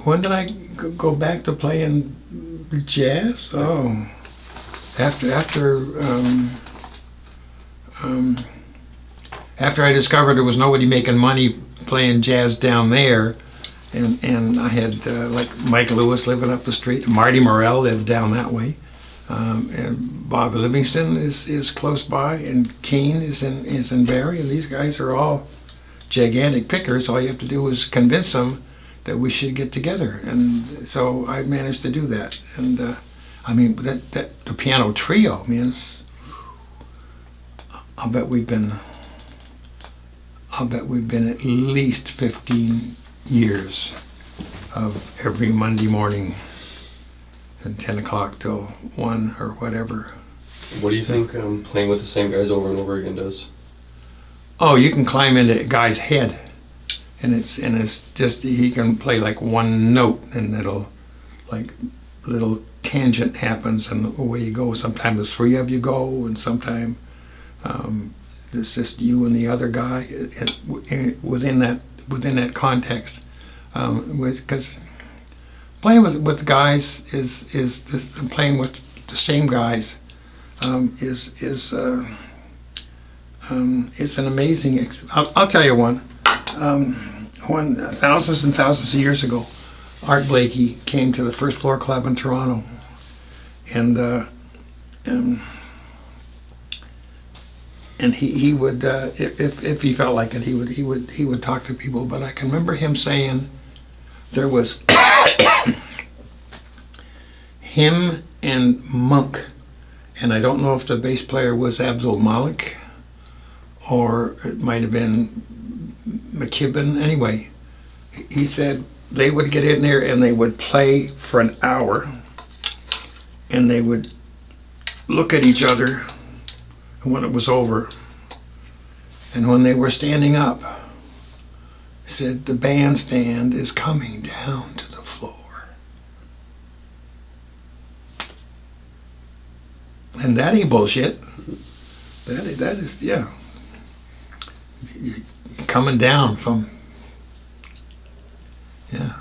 when did I go back to playing jazz? Oh, after I discovered there was nobody making money playing jazz down there, and I had like Mike Lewis living up the street, Marty Morell lived down that way, and Bob Livingston is close by, and Keane is in Barrie, and these guys are all gigantic pickers. All you have to do is convince them that we should get together, and so I managed to do that. And I mean that the piano trio, man, I'll bet we've been at least 15 years of every Monday morning at 10 o'clock till 1 or whatever. What do you think playing with the same guys over and over again does? Oh, you can climb into a guy's head, and it's just, he can play like one note, and it'll, like, little tangent happens, and away you go. Sometimes the three of you go, and sometimes it's just you and the other guy within that context. Because playing with guys is playing with the same guys is it's an amazing. I'll tell you one. When thousands and thousands of years ago, Art Blakey came to the First Floor Club in Toronto, and he would, if he felt like it, he would talk to people. But I can remember him saying there was him and Monk, and I don't know if the bass player was Abdul Malik or it might have been McKibben. Anyway, he said they would get in there and they would play for an hour, and they would look at each other when it was over, and when they were standing up, he said, the bandstand is coming down to the floor. And that ain't bullshit. That is, yeah. You're coming down from, yeah.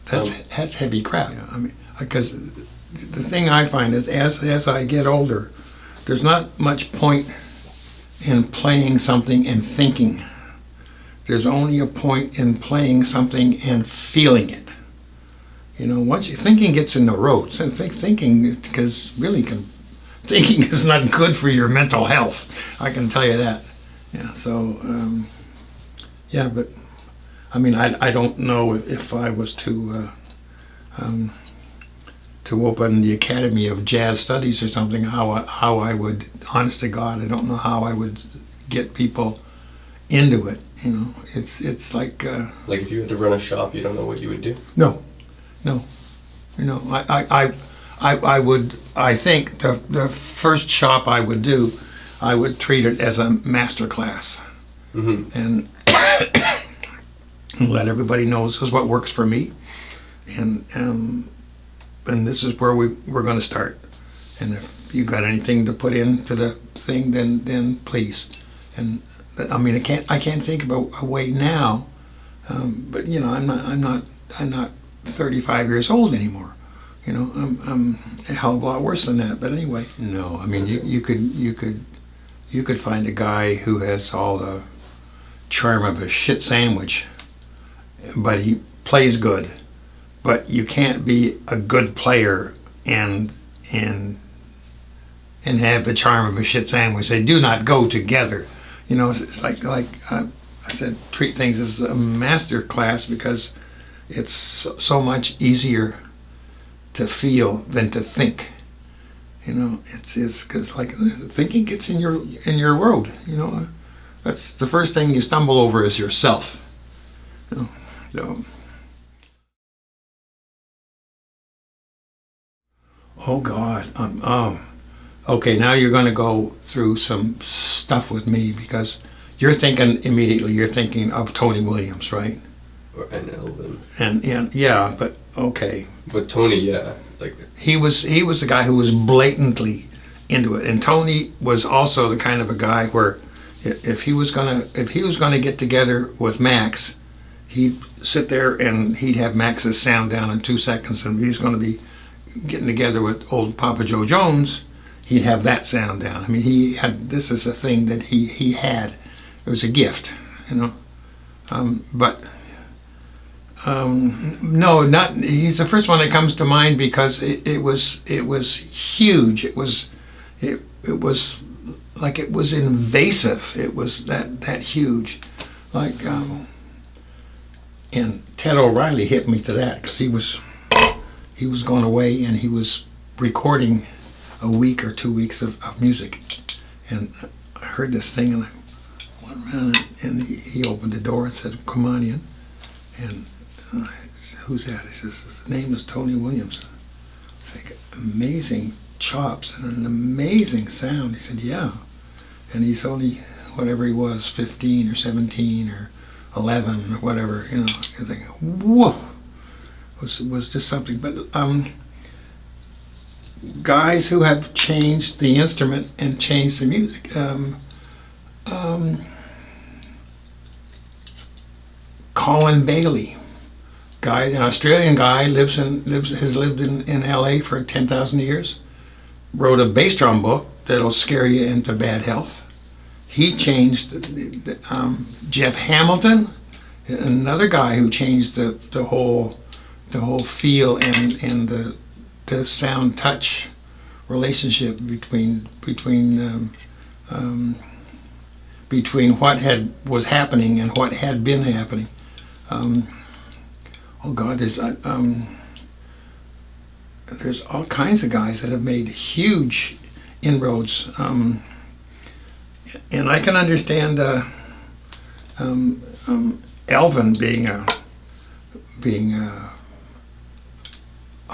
That's heavy crap. Yeah, I mean, because the thing I find is as I get older, there's not much point in playing something and thinking. There's only a point in playing something and feeling it. You know, once your thinking gets in the road, so thinking, because really thinking is not good for your mental health. I can tell you that. Yeah. So, yeah, but I mean, I don't know if I was to open the Academy of Jazz Studies or something, how I would, honest to God, I don't know how I would get people into it. You know, it's like if you had to run a shop, you don't know what you would do? No. You know, I think the first shop I would do, I would treat it as a master class. Mm-hmm. And let everybody know this is what works for me, and this is where we're going to start. And if you got anything to put into the thing, then please. And I mean, I can't think of a way now, but you know, I'm not 35 years old anymore. You know, I'm a hell of a lot worse than that. But anyway, no, I mean, you could find a guy who has all the charm of a shit sandwich, but he plays good. But you can't be a good player and have the charm of a shit sandwich. They do not go together. You know, it's like I said, treat things as a master class, because it's so much easier to feel than to think. You know, it's because like thinking gets in your road. You know, that's the first thing you stumble over is yourself. You know, so. Oh God. Okay, now you're going to go through some stuff with me, because you're thinking of Tony Williams, right? And Elvin. And yeah, but okay. But Tony, yeah, like he was the guy who was blatantly into it, and Tony was also the kind of a guy where if he was gonna get together with Max, he'd sit there and he'd have Max's sound down in 2 seconds, and he's going to be getting together with old Papa Joe Jones. He'd have that sound down. I mean, this is a thing that he had. It was a gift, you know. No, not. He's the first one that comes to mind because it was huge. It was like it was invasive. It was that huge, like. And Ted O'Reilly hit me to that because he was going away and he was recording a week or 2 weeks of music, and I heard this thing and I went around and he opened the door and said, "Come on in." And I said, "Who's that?" He says, "His name is Tony Williams." It's like amazing chops and an amazing sound. He said, "Yeah," and he's only whatever he was, 15 or 17 or 11 or whatever, you know. You're thinking, whoa, was this something? But guys who have changed the instrument and changed the music. Colin Bailey, an Australian guy, has lived in LA for 10,000 years. Wrote a bass drum book that'll scare you into bad health. He changed Jeff Hamilton, another guy who changed the whole feel and the sound touch relationship between what was happening and what had been happening. Oh God, there's all kinds of guys that have made huge inroads, and I can understand Elvin being a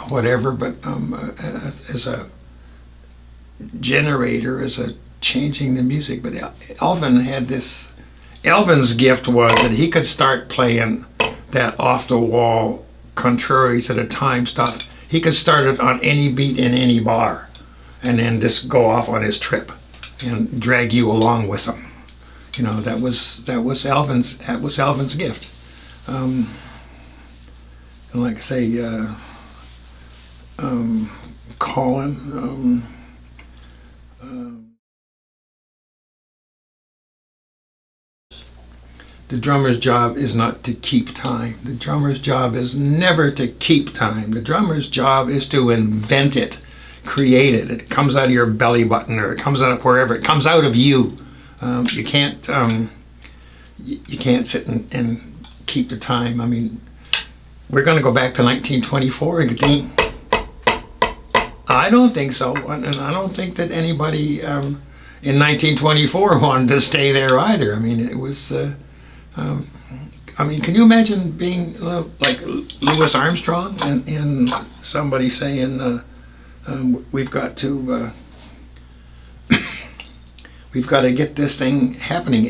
whatever, but as a generator, as a changing the music. But Elvin's gift was that he could start playing that off the wall contraries to the time stuff. He could start it on any beat in any bar, and then just go off on his trip and drag you along with him. You know, that was Elvin's gift. And like I say, Colin. The drummer's job is not to keep time. The drummer's job is never to keep time. The drummer's job is to invent it, create it. It comes out of your belly button, or it comes out of wherever. It comes out of you. You can't sit and keep the time. I mean, we're going to go back to 1924 and think. I don't think so, and I don't think that anybody in 1924 wanted to stay there either. I mean, it was. I mean, can you imagine being like Louis Armstrong and somebody saying, "We've got to get this thing happening."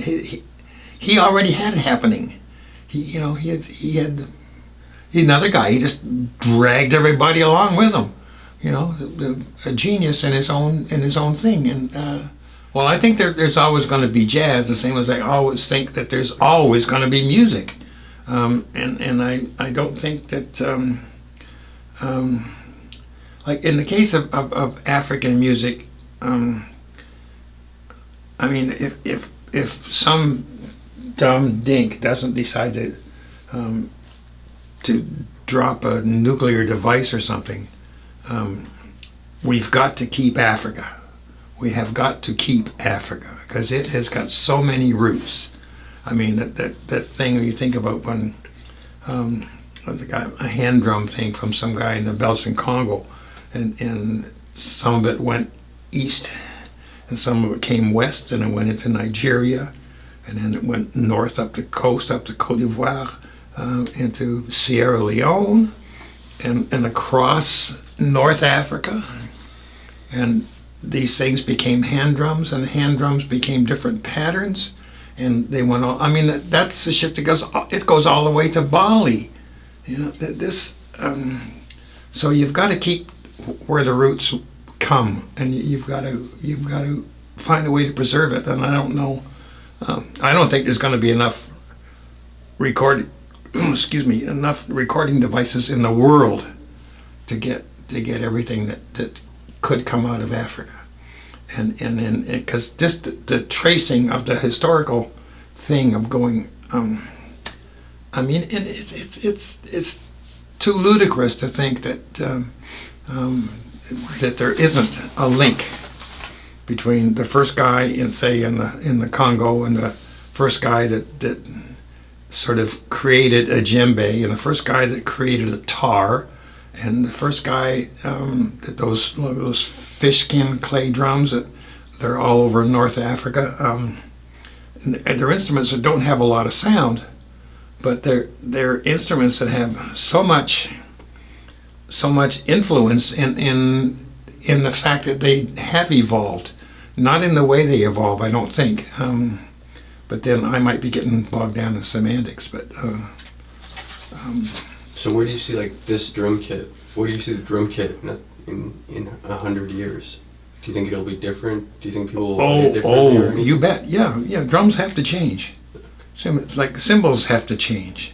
He already had it happening. He had another guy. He just dragged everybody along with him. You know, a genius in his own thing. And well, I think there's always going to be jazz, the same as I always think that there's always going to be music. And I don't think that like in the case of African music, I mean, if some dumb dink doesn't decide to drop a nuclear device or something, we've got to keep Africa. We have got to keep Africa because it has got so many roots. I mean, that thing you think about when a hand drum thing from some guy in the Belgian Congo, and some of it went east, and some of it came west, and it went into Nigeria, and then it went north up the coast, up to Côte d'Ivoire, into Sierra Leone, and across North Africa, and these things became hand drums, and the hand drums became different patterns, and they went all. I mean, that's the shit that goes all the way to Bali, you know. So you've got to keep where the roots come, and you've got to find a way to preserve it. And I don't know. I don't think there's going to be enough recorded excuse me, enough recording devices in the world to get everything that could come out of Africa, and because just the tracing of the historical thing of going, I mean, and it's too ludicrous to think that that there isn't a link between the first guy in the Congo and the first guy that sort of created a djembe, and the first guy that created a tar, and the first guy that those fish skin clay drums that they're all over North Africa. And they're instruments that don't have a lot of sound, but they're instruments that have so much influence in the fact that they have evolved, not in the way they evolve, I don't think. But then I might be getting bogged down in semantics. But so where do you see like this drum kit? Where do you see the drum kit in 100 years? Do you think it'll be different? Do you think people will play it differently? Oh, you bet. Yeah. Drums have to change. Like cymbals have to change.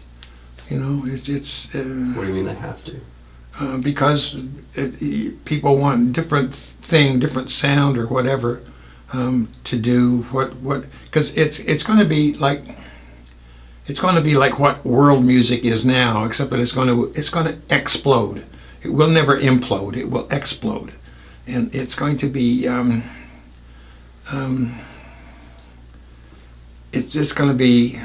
You know, it's. What do you mean they have to? Because people want different thing, different sound or whatever to do what because it's going to be like what world music is now, except that it's going to explode. It will never implode. It will explode, and it's going to be it's just going to be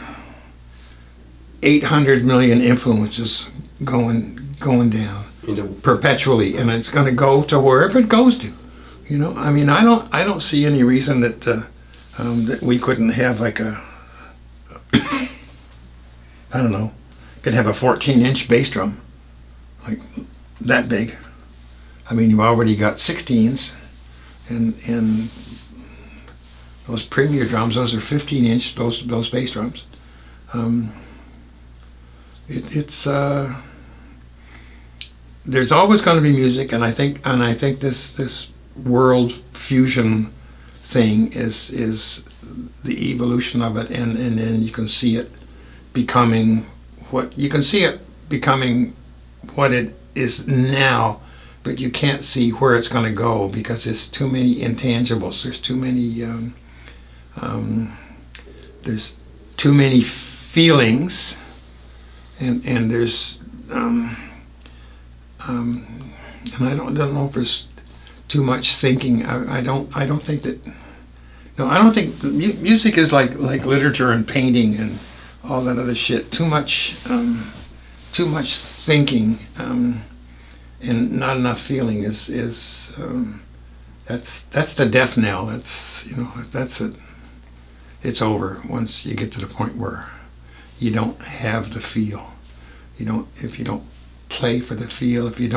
800 million influences going down perpetually, and it's going to go to wherever it goes to. You know, I mean, I don't see any reason that that we couldn't have like a I don't know, could have a 14-inch bass drum, like that big. I mean, you've already got 16s, and those premier drums, those are 15-inch. Those bass drums. There's always going to be music, and I think this world fusion thing is the evolution of it, and then you can see it becoming what it is now, but you can't see where it's going to go because there's too many intangibles. There's too many feelings, and there's and I don't know if there's too much thinking. I don't think that. No, I don't think music is like literature and painting and all that other shit. Too much thinking and not enough feeling is that's the death knell. That's it. It's over once you get to the point where you don't have the feel. If you don't play for the feel, if you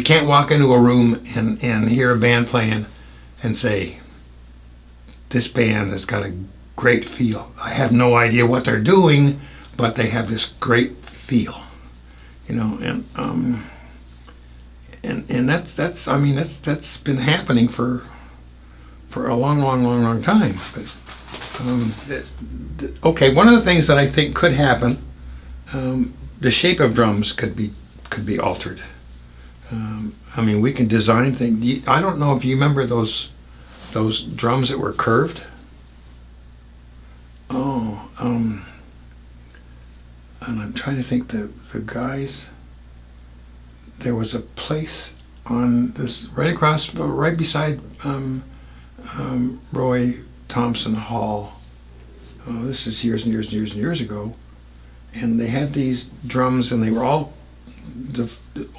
can't walk into a room and hear a band playing and say, this band has got a great feel. I have no idea what they're doing, but they have this great feel, and that's been happening for a long time. But okay, one of the things that I think could happen, the shape of drums could be altered. We can design things. I don't know if you remember those drums that were curved. And I'm trying to think the guys. There was a place on this right beside Roy Thompson Hall. This is years and years and years and years ago, and they had these drums, and they were all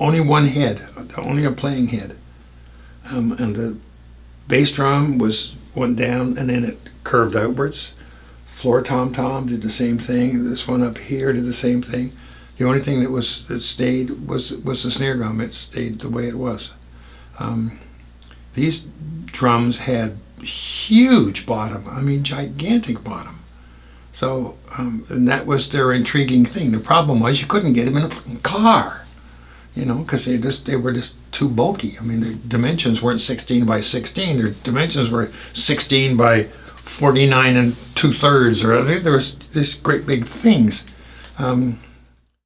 only one head, only a playing head, and the bass drum went down and then it curved outwards. Floor tom-tom did the same thing. This one up here did the same thing. The only thing that stayed was the snare drum. It stayed the way it was. These drums had huge bottom, gigantic bottom. So, and that was their intriguing thing. The problem was you couldn't get them in a car, because they were just too bulky. The dimensions weren't 16 by 16. Their dimensions were 16 by 49 2/3, or there was these great big things.